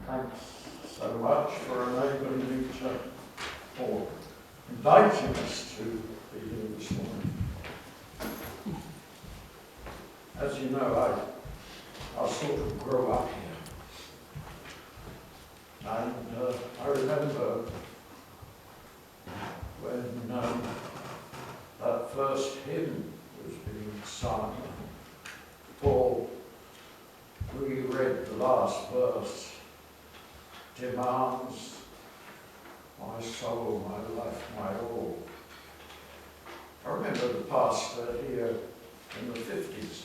Thanks so much for enabling me to, or inviting us to be here this morning. As you know, I sort of grew up here. And I remember when that first hymn was being sung, Paul, we read the last verse, demands my soul, my life, my all. I remember the pastor here in the 50s,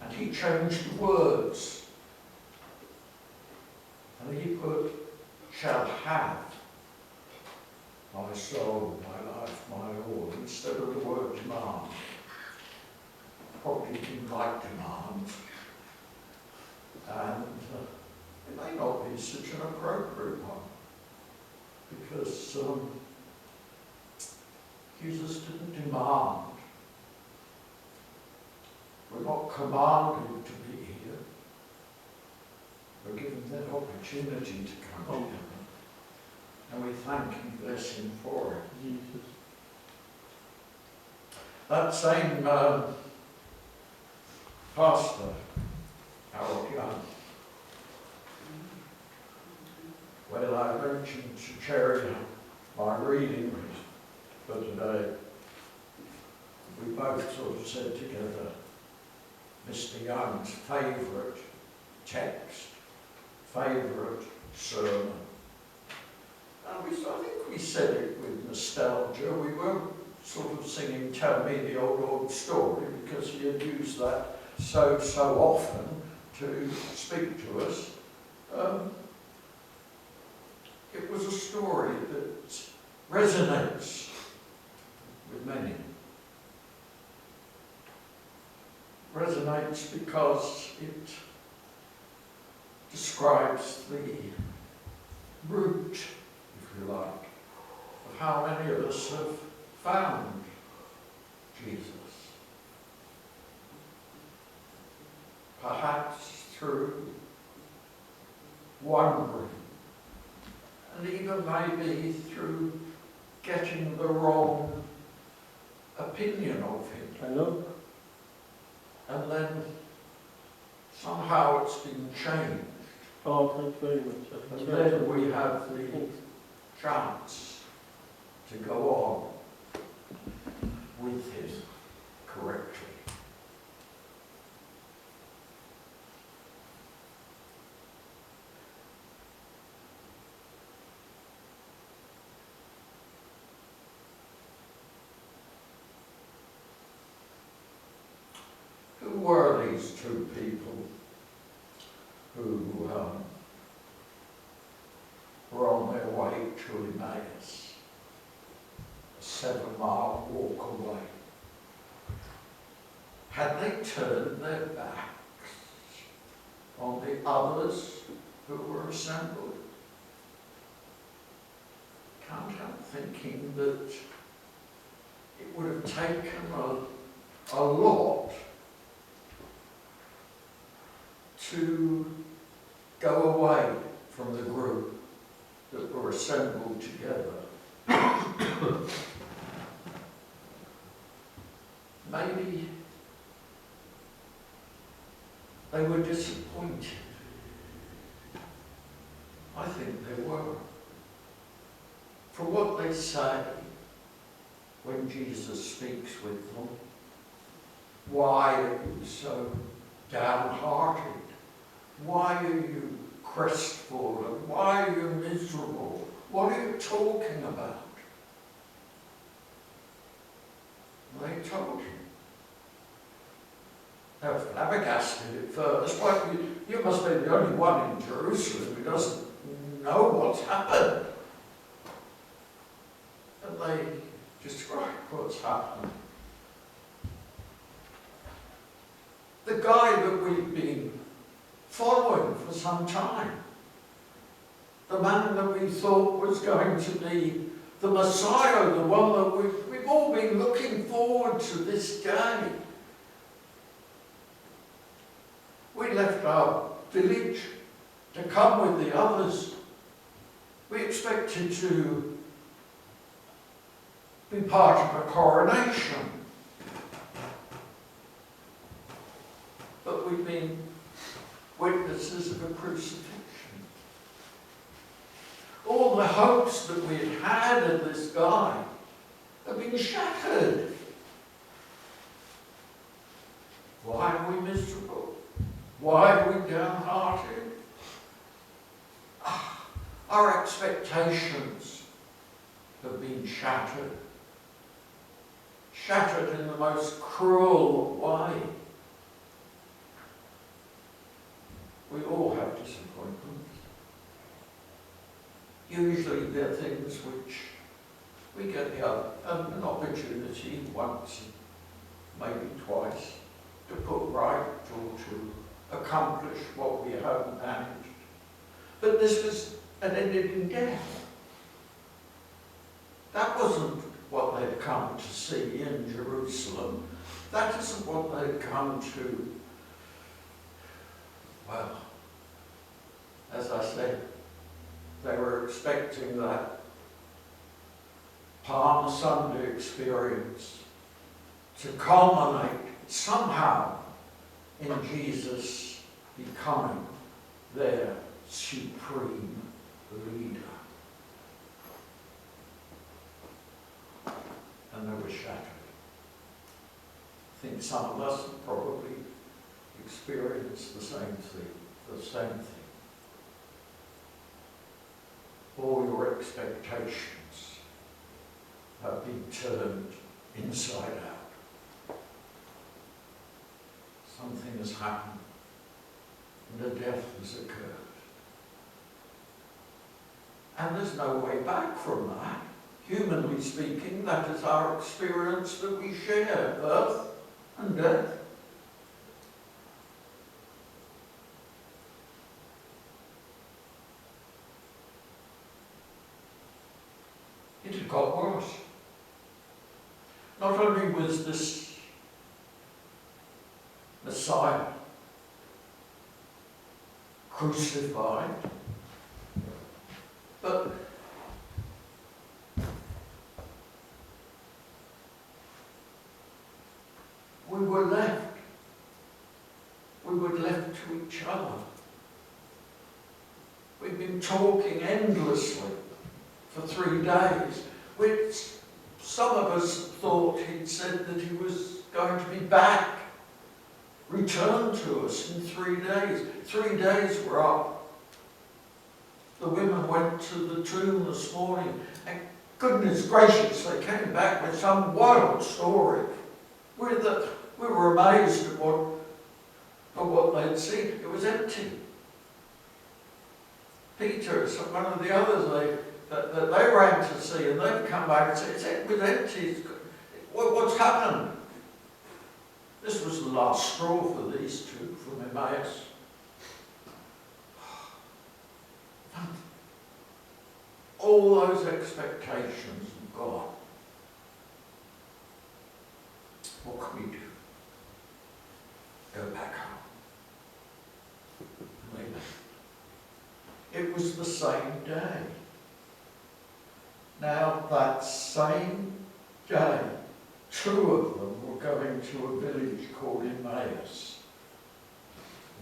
and he changed the words, and he put, shall have my soul, my life, my all, instead of the word demand. Probably didn't like demands, and it may not be such an appropriate one, because Jesus didn't demand. We're not commanded to be here. We're given that opportunity to come here. And we thank and bless him for it. Jesus. That same pastor, Harold Young, when I mentioned to Cherry my reading for today, we both sort of said together, Mr. Young's favourite text, favourite sermon. And I think we said it with nostalgia. We weren't sort of singing Tell Me the Old Story, because he had used that so often to speak to us. It was a story that resonates with many. Resonates because it describes the root, if you like, of how many of us have found Jesus. Perhaps through wandering, and even maybe through getting the wrong opinion of him. I know. And then somehow it's been changed. Oh, thanks very much. And then we have the chance to go on with him correctly. Who were these two people who were on their way to Emmaus, a 7-mile walk away? Had they turned their backs on the others who were assembled? Can't help thinking that it would have taken a lot to go away from the group that were assembled together. Maybe they were disappointed. I think they were. For what they say when Jesus speaks with them. Why are you so downhearted? Why are you crestfallen? Why are you miserable? What are you talking about? They told him. They were flabbergasted at first. Well, you must be the only one in Jerusalem who doesn't know what's happened. And they describe what's happened. The guy that we've been following for some time, the man that we thought was going to be the Messiah, the one that we've all been looking forward to this day. We left our village to come with the others. We expected to be part of a coronation. But we've been witnesses of a crucifixion. All the hopes that we had of this guy have been shattered. Why are we miserable? Why are we downhearted? Our expectations have been shattered. Shattered in the most cruel way. We all have disappointments. Usually they're things which we get an opportunity once, maybe twice, to put right or to accomplish what we haven't managed. But this was an ended in death. That wasn't what they'd come to see in Jerusalem. That isn't what they'd come to. Well, as I said, they were expecting that Palm Sunday experience to culminate somehow in Jesus becoming their supreme leader. And they were shattered. I think some of us have probably experienced the same thing. All your expectations have been turned inside out. Something has happened and a death has occurred. And there's no way back from that. Humanly speaking, that is our experience that we share, birth and death. It had got worse. Not only was this Messiah crucified, but we were left to each other. We've been talking endlessly for 3 days, which some of us thought he'd said that he was going to be back, return to us in 3 days. 3 days were up. The women went to the tomb this morning, and goodness gracious, they came back with some wild story. We were amazed at what they'd seen. It was empty. Peter, one of the others, that they ran to see, and they'd come back and say, it was empty. What's happened? This was the last straw for these two from Emmaus. All those expectations have gone. What can we do? Go back home. Maybe. It was the same day. Now, that same day, 2 of them were going to a village called Emmaus,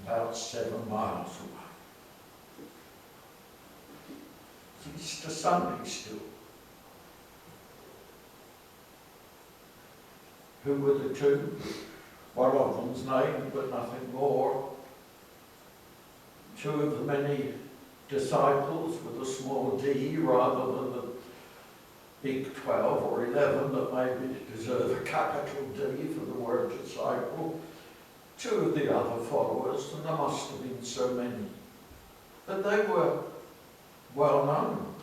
about 7 miles away. It's Easter Sunday still. Who were the 2? One of them's named, but nothing more. 2 of the many disciples with a small d rather than the big 12 or 11 that maybe deserve a capital D for the word disciple. 2 of the other followers, and there must have been so many. But they were well known.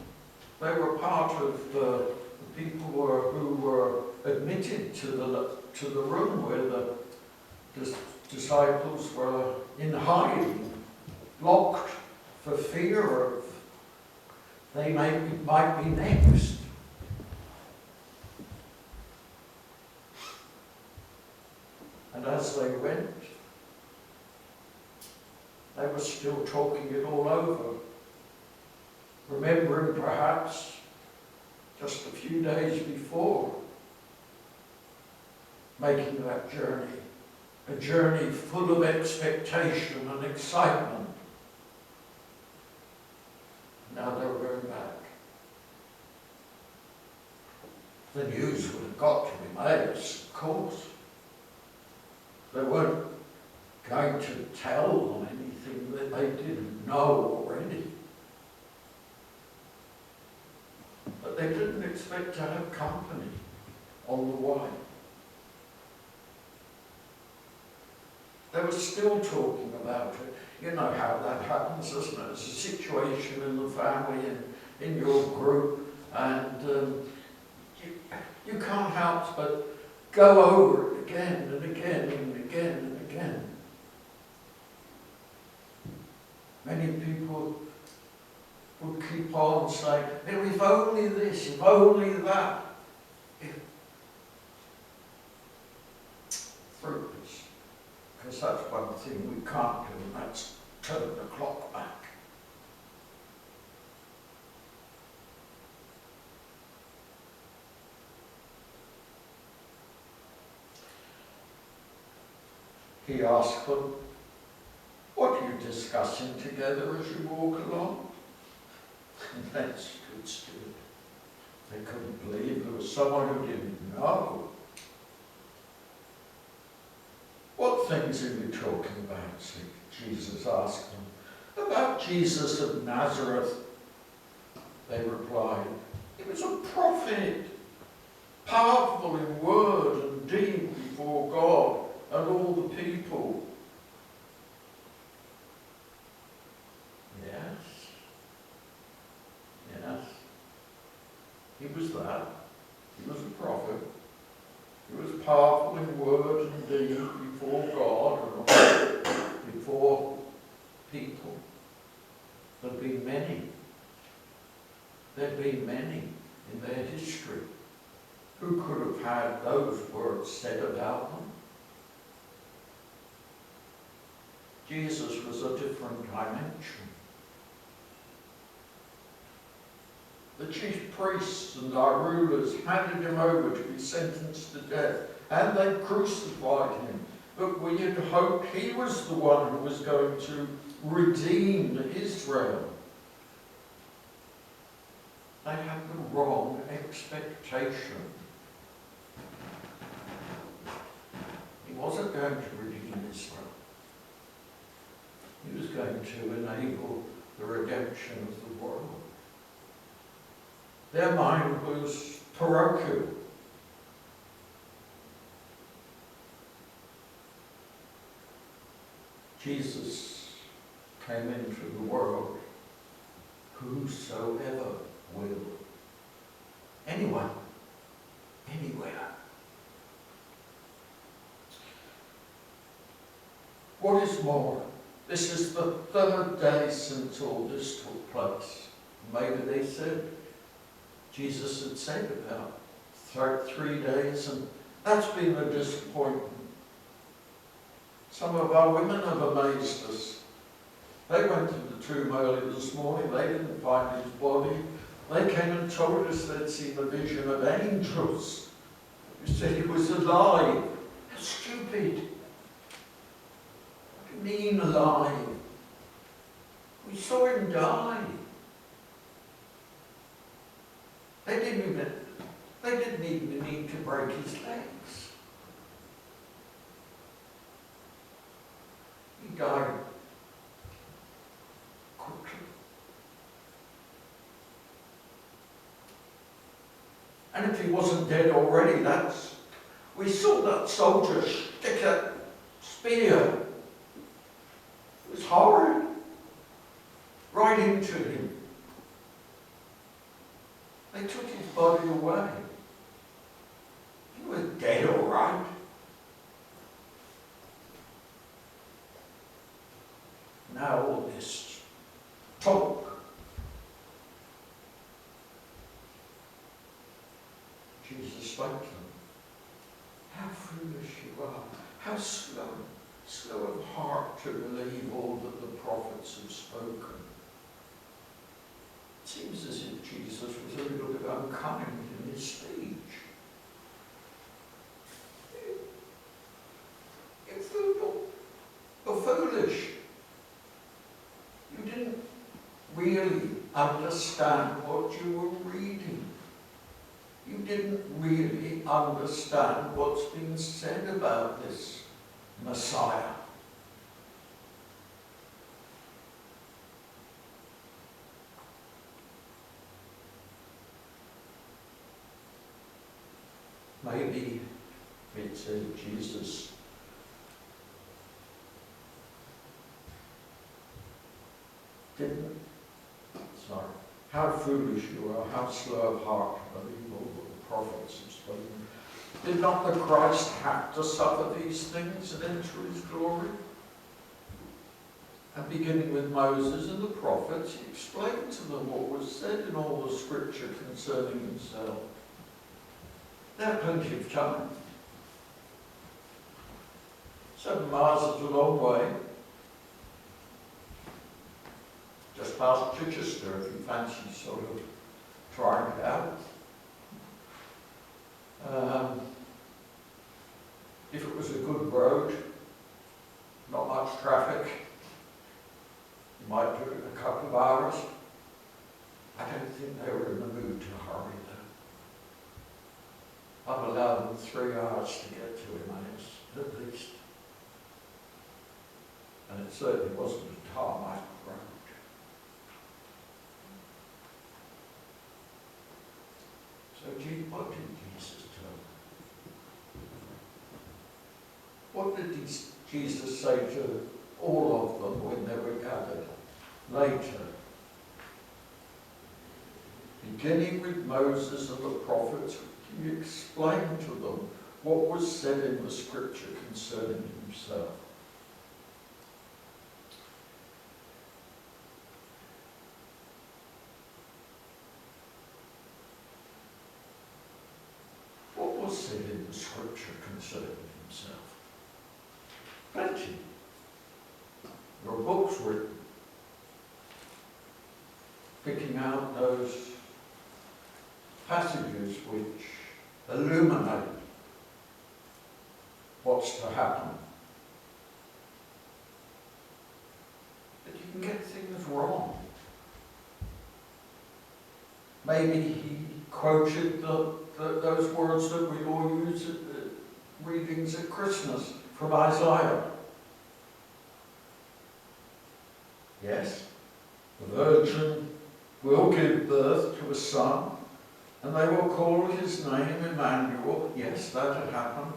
They were part of the people who were admitted to the room where the disciples were in hiding, locked for fear of they might be next. And as they went, They were still talking it all over, remembering perhaps just a few days before making that journey, a journey full of expectation and excitement. Now they were going back. The news would have got to Emmaus, of course. They weren't going to tell them anything that they didn't know already. But they didn't expect to have company on the way. They were still talking about it. You know how that happens, doesn't it? There's a situation in the family, in your group, and you can't help but go over it again and again and again and again. Many people would keep on saying, if only this, if only that. Fruitless. Because that's one thing we can't do, and that's turn the clock back. He asked them, what are you discussing together as you walk along? And they stood still. They couldn't believe there was someone who didn't know. What things are you talking about? Jesus asked them. About Jesus of Nazareth, they replied. He was a prophet, powerful in word and deed before God and all the people. Yes. Yes. He was that. He was a prophet. He was powerful in word and deed before God and before people. There'd been many. There'd been many in their history who could have had those words said about them. Jesus was a different dimension. The chief priests and our rulers handed him over to be sentenced to death, and they crucified him. But we had hoped he was the one who was going to redeem Israel. They had the wrong expectation. He wasn't going to redeem Israel. He was going to enable the redemption of the world. Their mind was parochial. Jesus came into the world. Whosoever will. Anyone. Anywhere. What is more, this is the third day since all this took place. Maybe they said, Jesus had said about 3 days, and that's been a disappointment. Some of our women have amazed us. They went to the tomb early this morning, they didn't find his body. They came and told us they'd seen a vision of angels who said he was alive. How stupid. What do you mean alive? We saw him die. They didn't even need to break his legs. He died quickly. And if he wasn't dead already, we saw that soldier stick a spear. It was horrid. Right into him. They took his body away. He was dead, all right. Now all this talk. Jesus spoke to them. How foolish you are. How slow of heart to believe all that the prophets prophets have spoken. It seems as if Jesus was a little bit unkind in his speech. If you were foolish, you didn't really understand what you were reading. You didn't really understand what's been said about this Messiah. Maybe it's Jesus didn't, how foolish you are, how slow of heart to believe all that the prophets have spoken. Did not the Christ have to suffer these things and enter his glory? And beginning with Moses and the prophets, he explained to them what was said in all the scripture concerning himself. They had plenty of time. 7 miles is a long way. Just past Chichester, if you fancy sort of trying it out. If it was a good road, not much traffic, you might do it in a couple of hours. I don't think they were in the mood to hurry though. I'd allow them 3 hours to get to Emmaus, at least. And it certainly wasn't a tarmac road. So what did Jesus tell them? What did Jesus say to all of them when they were gathered later? Beginning with Moses and the prophets, he explained to them what was said in the scripture concerning himself. What was said in the scripture concerning himself? Plenty. There are books written picking out those passages which illuminate what's to happen. But you can get things wrong. Maybe he quoted those words that we all use at the readings at Christmas from Isaiah. Yes, the virgin will give birth to a son, and they will call his name Emmanuel. Yes, that had happened.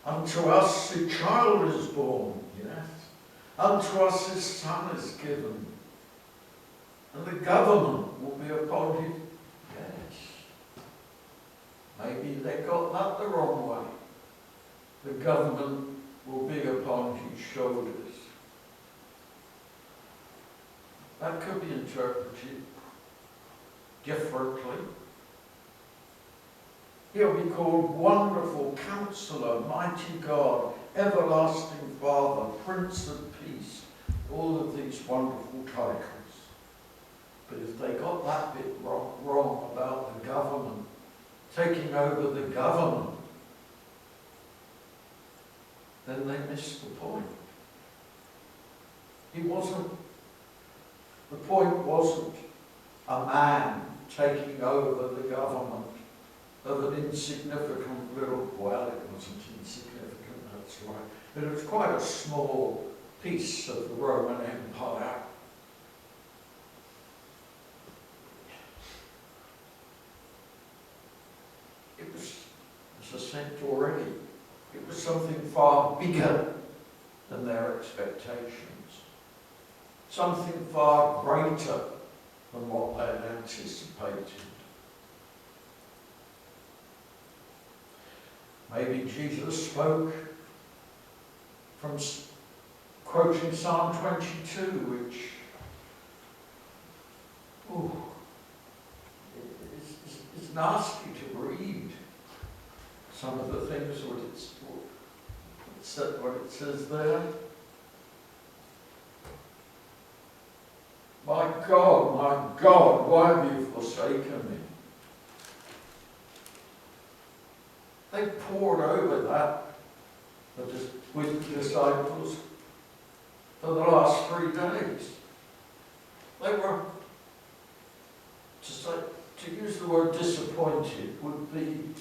Unto us a child is born. Yes. Unto us his son is given. And the government will be upon him. Yes. Maybe they got that the wrong way. The government will be upon his shoulders. That could be interpreted differently. He'll be called Wonderful Counselor, Mighty God, Everlasting Father, Prince of Peace, all of these wonderful titles. But if they got that bit wrong about the government, taking over the government, then they missed the point. The point wasn't a man taking over the government of an insignificant little, well, it wasn't insignificant, that's right, but it was quite a small piece of the Roman Empire. It was, as I said already, it was something far bigger than their expectations. Something far greater than what they had anticipated. Maybe Jesus spoke from quoting Psalm 22, which is nasty to read. Some of the things what it says there. God, why have you forsaken me? They poured over that with the disciples for the last 3 days. They were, to use the word disappointed would be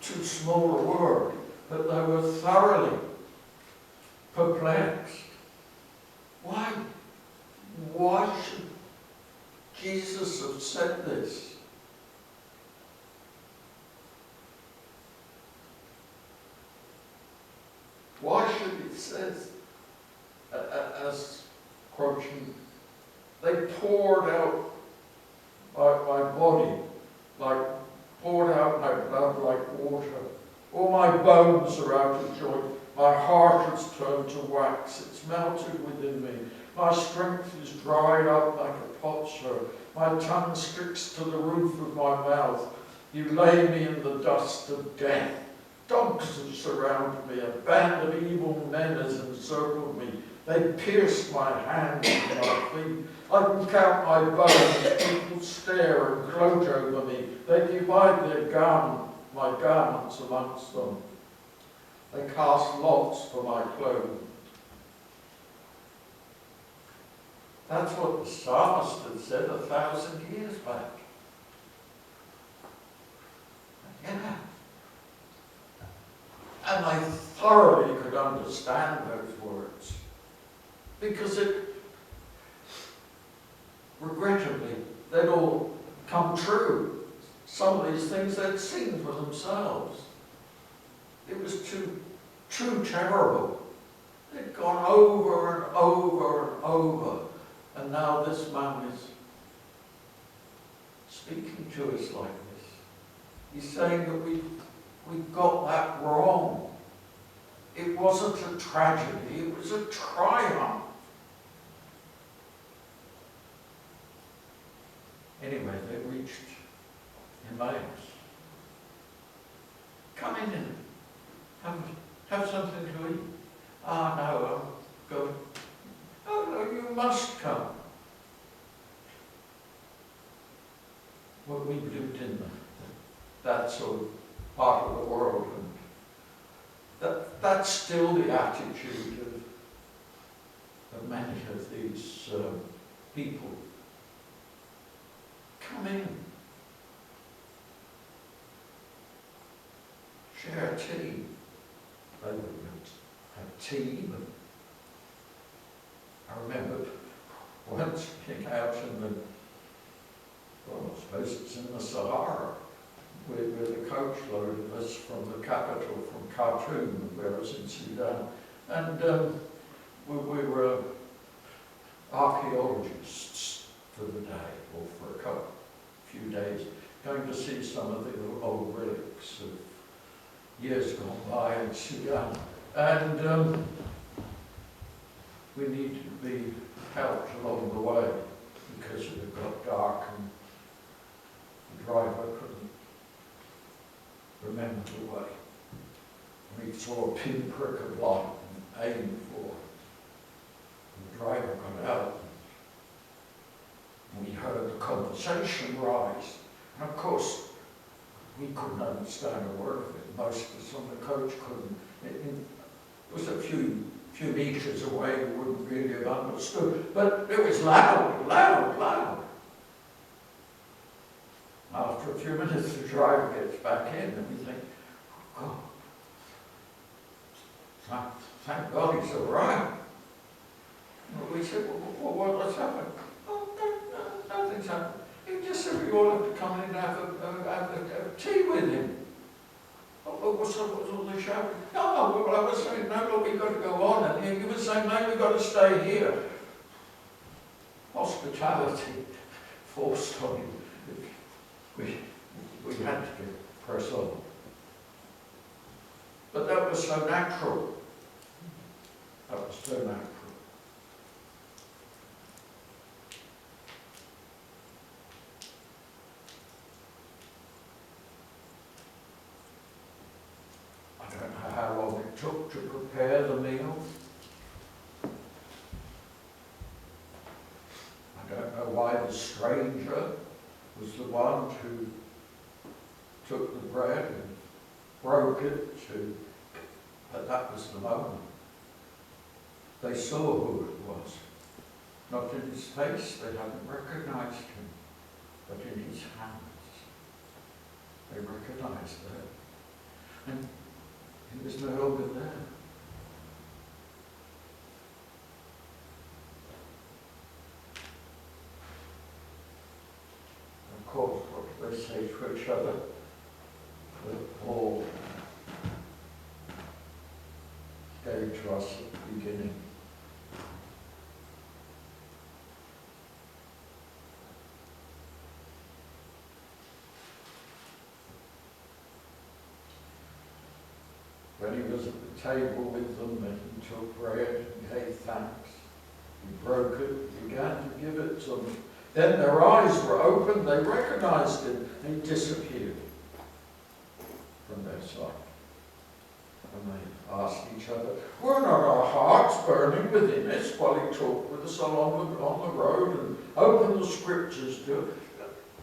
too small a word, but they were thoroughly perplexed. Why? Why should Jesus have said this? Why should it say, as quoting, they poured out my body, poured out my blood like water. All my bones are out of joint. My heart has turned to wax. It's melted within me. My strength is dried up like a potsherd. My tongue sticks to the roof of my mouth. You lay me in the dust of death. Dogs have surrounded me. A band of evil men has encircled me. They pierced my hands and my feet. I can count my bones. People stare and gloat over me. They divide my garments amongst them. They cast lots for my clothes. That's what the psalmist had said 1,000 years back. Yeah. And I thoroughly could understand those words. Because regrettably, they'd all come true. Some of these things they'd seen for themselves. It was too terrible. They'd gone over and over and over. And now this man is speaking to us like this. He's saying that we got that wrong. It wasn't a tragedy, it was a triumph. Anyway, they reached Emmaus. Come in and have something to eat. Ah, no, I'll go. Oh, no, you must come. Well, we lived in that sort of part of the world, and that's still the attitude of many of these people. Come in. Share tea. They wouldn't have tea, but I remember once being out in the, well, I suppose it's in the Sahara, with a coach load of us from the capital, from Khartoum, where I was in Sudan. And we were archaeologists for the day, or for a few days, going to see some of the old relics of years gone by in Sudan. And we needed to be helped along the way because it had got dark and the driver couldn't remember the way. We saw a pinprick of light and aimed for it. And the driver got out and we heard the conversation rise. And of course, we couldn't understand a word of it. Most of us on the coach couldn't. It was a few meters away, we wouldn't really have understood. But it was loud, loud, loud. After a few minutes, the driver gets back in and we think, oh, God, thank God he's all right. And we said, well, what's happened? Oh, no, nothing's happened. He just said we all have to come in and have tea with him. Oh, what's all the shouting? No, well, I was saying, no, look, we've got to go on. And he was saying, no, we've got to stay here. Hospitality forced on him. We had to press on. But that was so natural. That was so natural. I don't know how long it took to prepare the meal. to, but that was the moment. They saw who it was. Not in his face, they hadn't recognized him, but in his hands. They recognized that. And he was no longer there. Of course, what do they say to each other? That Paul gave to us at the beginning. When he was at the table with them, and he took bread and gave thanks, he broke it, began to give it to them. Then their eyes were opened, they recognized him, and he disappeared from their sight. And they asked each other, were not our hearts burning within us while he talked with us along on the road and opened the scriptures to us?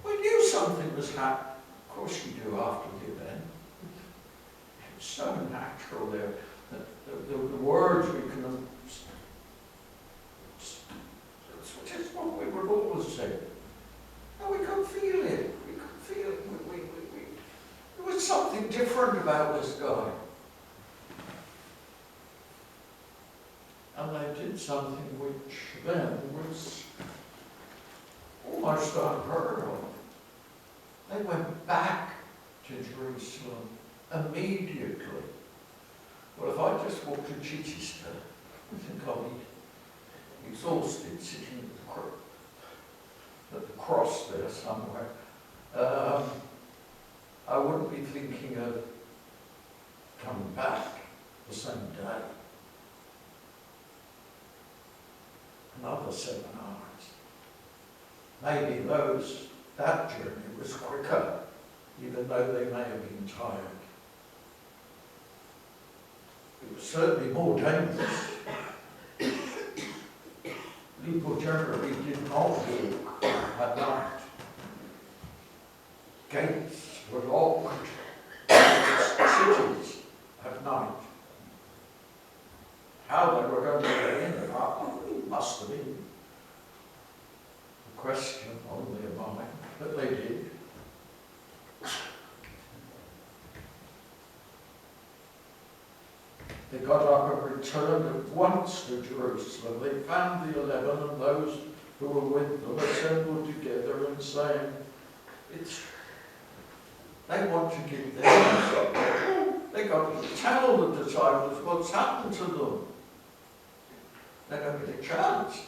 We knew something was happening. Of course you do after the event. It's so natural there. The words we can... It's what we would always say. No, we could feel it. We could feel it. There was something different about this guy. And they did something which then was almost unheard of. They went back to Jerusalem immediately. Well, if I just walk to Chichester, I think I'll be exhausted sitting at the cross there somewhere. I wouldn't be thinking of coming back the same day. Another 7 hours. Maybe that journey was quicker, even though they may have been tired. It was certainly more dangerous. People generally did not walk at night. Gates were locked in cities at night. How they were going to get in, it must have been a question on their mind, but they did. They got up and returned at once to Jerusalem. They found the 11 and those who were with them assembled together and saying, they want to give them. They got to tell the disciples what's happened to them. They don't get a chance.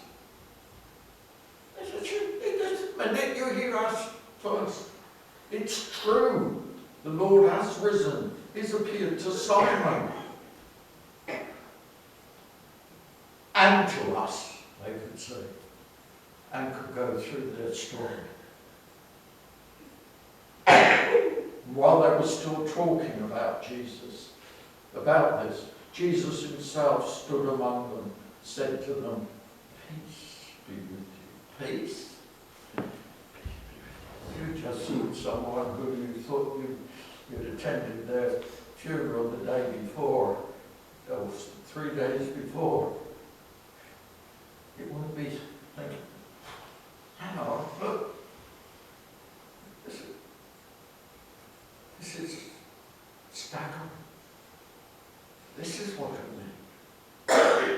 They said, just a minute, you hear us first. It's true. The Lord has risen. He's appeared to Simon. And to us, they could say, and could go through their story. While they were still talking about Jesus, about this, Jesus himself stood among them, said to them, peace be with you. Peace? You just seen someone who you thought you'd attended their funeral the day before, or 3 days before. It wouldn't be thinking, hang on, look, this is staggering. This is what it meant.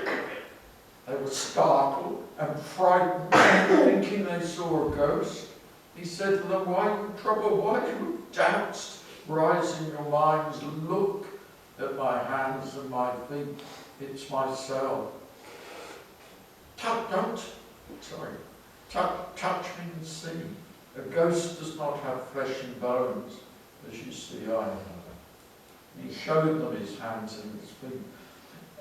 They were startled and frightened, thinking they saw a ghost. He said to them, why are you troubled? Why do you doubts rise in your minds? Look at my hands and my feet. It's myself. Touch me and see. A ghost does not have flesh and bones, as you see I have. And he showed them his hands and his feet.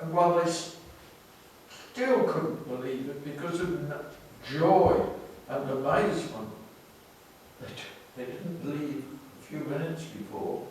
And while they still couldn't believe it because of joy and amazement, they didn't believe a few minutes before